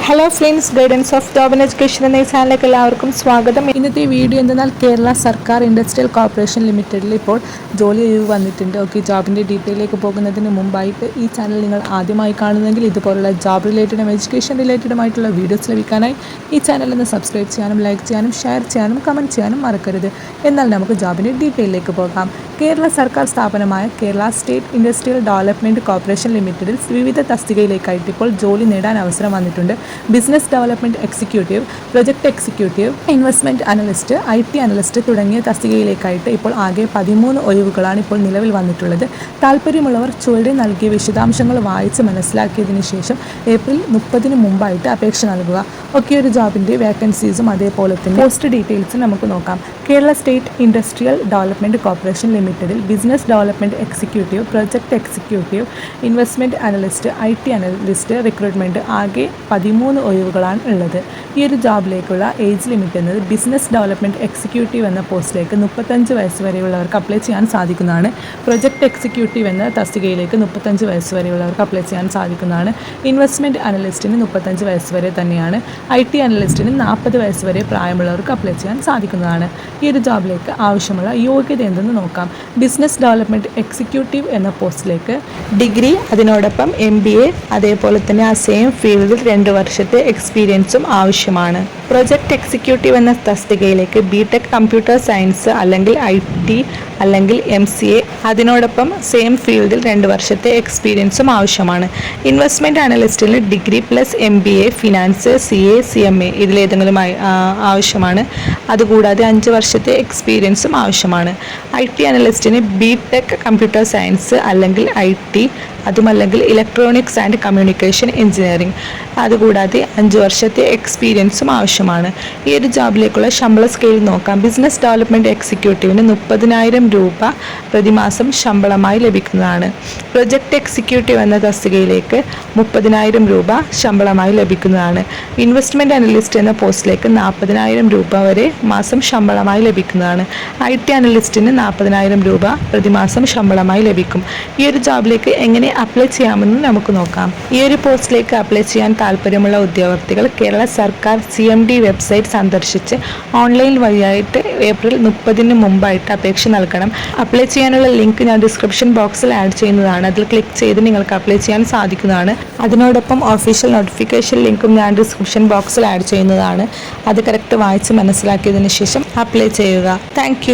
Hello friends, guidance of job and education എന്ന ഈ ചാനലിലേക്ക് എല്ലാവർക്കും സ്വാഗതം. ഇന്നത്തെ വീഡിയോ എന്തെന്നാൽ കേരള സർക്കാർ ഇൻഡസ്ട്രിയൽ കോർപ്പറേഷൻ ലിമിറ്റഡിൽ ഇപ്പോൾ ജോലി ഒഴിവ് വന്നിട്ടുണ്ട്. ഓക്കെ, ജോബിൻ്റെ ഡീറ്റെയിലേക്ക് പോകുന്നതിന് മുമ്പായിട്ട് ഈ ചാനൽ നിങ്ങൾ ആദ്യമായി കാണുന്നെങ്കിൽ ഇതുപോലുള്ള ജോബ് റിലേറ്റഡും എഡ്യൂക്കേഷൻ റിലേറ്റഡുമായിട്ടുള്ള വീഡിയോസ് ലഭിക്കാനായി ഈ ചാനൽ ഒന്ന് സബ്സ്ക്രൈബ് ചെയ്യാനും ലൈക്ക് ചെയ്യാനും ഷെയർ ചെയ്യാനും കമൻറ്റ് ചെയ്യാനും മറക്കരുത്. എന്നാൽ നമുക്ക് ജോബിൻ്റെ ഡീറ്റെയിലേക്ക് പോകാം. കേരള സർക്കാർ സ്ഥാപനമായ Kerala State Industrial Development Corporation ലിമിറ്റഡിൽ വിവിധ തസ്തികയിലേക്കായിട്ട് ഇപ്പോൾ ജോലി നേടാൻ അവസരം വന്നിട്ടുണ്ട്. Business development executive, project executive, investment analyst, IT analyst തുടങ്ങിയ തസ്തികയിലേക്കായിട്ട് ഇപ്പോൾ ആകെ 13 ഒഴിവുകളാണ് ഇപ്പോൾ നിലവിൽ വന്നിട്ടുള്ളത്. താല്പര്യമുള്ളവർ ചുവടെ നൽകിയ വിശദാംശങ്ങൾ വായിച്ച് മനസ്സിലാക്കിയതിന് ശേഷം ഏപ്രിൽ 30 മുമ്പായിട്ട് അപേക്ഷ നൽകുക. ഒക്കെ ഒരു ജോബിൻ്റെ വേക്കൻസീസും അതേപോലെ തന്നെ പോസ്റ്റ് ഡീറ്റെയിൽസും നമുക്ക് നോക്കാം. Kerala State Industrial Development Corporation ലിമിറ്റഡിൽ business development executive, project executive, investment analyst, IT analyst recruitment ആകെ 13 ഒഴിവുകളാണ് ഉള്ളത്. ഈ ഒരു ജോബിലേക്കുള്ള ഏജ് ലിമിറ്റ് എന്നത് ബിസിനസ് ഡെവലപ്മെൻറ്റ് എക്സിക്യൂട്ടീവ് എന്ന പോസ്റ്റിലേക്ക് 35 വയസ്സ് വരെയുള്ളവർക്ക് അപ്ലൈ ചെയ്യാൻ സാധിക്കുന്നതാണ്. പ്രൊജക്ട് എക്സിക്യൂട്ടീവ് എന്ന തസ്തികയിലേക്ക് 35 വയസ്സ് വരെയുള്ളവർക്ക് അപ്ലൈ ചെയ്യാൻ സാധിക്കുന്നതാണ്. ഇൻവെസ്റ്റ്മെൻറ്റ് അനലിസ്റ്റിന് 35 വയസ്സ് വരെ തന്നെയാണ്. IT അനലിസ്റ്റിന് 40 വയസ്സ് വരെ പ്രായമുള്ളവർക്ക് അപ്ലൈ ചെയ്യാൻ സാധിക്കുന്നതാണ്. ഈ ഒരു ജോബിലേക്ക് ആവശ്യമുള്ള യോഗ്യത എന്തെന്ന് നോക്കാം. ബിസിനസ് ഡെവലപ്മെൻറ്റ് എക്സിക്യൂട്ടീവ് എന്ന പോസ്റ്റിലേക്ക് ഡിഗ്രി, അതിനോടൊപ്പം MBA, അതേപോലെ തന്നെ ആ സെയിം ഫീൽഡിൽ 2 വർഷത്തെ എക്സ്പീരിയൻസും ആവശ്യമാണ്. പ്രൊജക്ട് എക്സിക്യൂട്ടീവ് എന്ന തസ്തികയിലേക്ക് BTech കമ്പ്യൂട്ടർ സയൻസ് അല്ലെങ്കിൽ IT അല്ലെങ്കിൽ MCA, അതിനോടൊപ്പം സെയിം ഫീൽഡിൽ 2 വർഷത്തെ എക്സ്പീരിയൻസും ആവശ്യമാണ്. ഇൻവെസ്റ്റ്മെൻറ്റ് അനലിസ്റ്റിന് degree plus MBA, finance, CA, CMA ഇതിലേതെങ്കിലും ആവശ്യമാണ്. അതുകൂടാതെ 5 വർഷത്തെ എക്സ്പീരിയൻസും ആവശ്യമാണ്. IT അനലിസ്റ്റിന് BTech കമ്പ്യൂട്ടർ സയൻസ് അല്ലെങ്കിൽ IT, അതുമല്ലെങ്കിൽ ഇലക്ട്രോണിക്സ് ആൻഡ് കമ്മ്യൂണിക്കേഷൻ എഞ്ചിനീയറിംഗ്, അതുകൂടാതെ 5 വർഷത്തെ എക്സ്പീരിയൻസും ആവശ്യമാണ്. ഈ ഒരു ജോബിലേക്കുള്ള ശമ്പള സ്കെയിൽ നോക്കാം. ബിസിനസ് ഡെവലപ്മെൻറ്റ് എക്സിക്യൂട്ടീവിന് 30,000 രൂപ പ്രതിമാസം ശമ്പളമായി ലഭിക്കുന്നതാണ്. പ്രൊജക്ട് എക്സിക്യൂട്ടീവ് എന്ന തസ്തികയിലേക്ക് 30,000 രൂപ ശമ്പളമായി ലഭിക്കുന്നതാണ്. ഇൻവെസ്റ്റ്മെൻറ്റ് അനലിസ്റ്റ് എന്ന പോസ്റ്റിലേക്ക് 40,000 രൂപ വരെ മാസം ശമ്പളമായി ലഭിക്കുന്നതാണ്. IT അനലിസ്റ്റിന് 40,000 രൂപ പ്രതിമാസം ശമ്പളമായി ലഭിക്കും. ഈ ഒരു ജോബിലേക്ക് എങ്ങനെ അപ്ലൈ ചെയ്യാമെന്ന് നമുക്ക് നോക്കാം. ഈ ഒരു പോസ്റ്റിലേക്ക് അപ്ലൈ ചെയ്യാൻ താല്പര്യമുള്ള ഉദ്യോഗാർത്ഥികൾ കേരള സർക്കാർ CMD വെബ്സൈറ്റ് സന്ദർശിച്ച് ഓൺലൈൻ വഴിയായിട്ട് ഏപ്രിൽ 30 മുമ്പായിട്ട് അപേക്ഷ നൽകണം. അപ്ലൈ ചെയ്യാനുള്ള ലിങ്ക് ഞാൻ ഡിസ്ക്രിപ്ഷൻ ബോക്സിൽ ആഡ് ചെയ്യുന്നതാണ്. അതിൽ ക്ലിക്ക് ചെയ്ത് നിങ്ങൾക്ക് അപ്ലൈ ചെയ്യാൻ സാധിക്കുന്നതാണ്. അതിനോടൊപ്പം ഒഫീഷ്യൽ നോട്ടിഫിക്കേഷൻ ലിങ്കും ഞാൻ ഡിസ്ക്രിപ്ഷൻ ബോക്സിൽ ആഡ് ചെയ്യുന്നതാണ്. അത് കറക്റ്റ് വായിച്ച് മനസ്സിലാക്കിയതിന് ശേഷം അപ്ലൈ ചെയ്യുക. താങ്ക്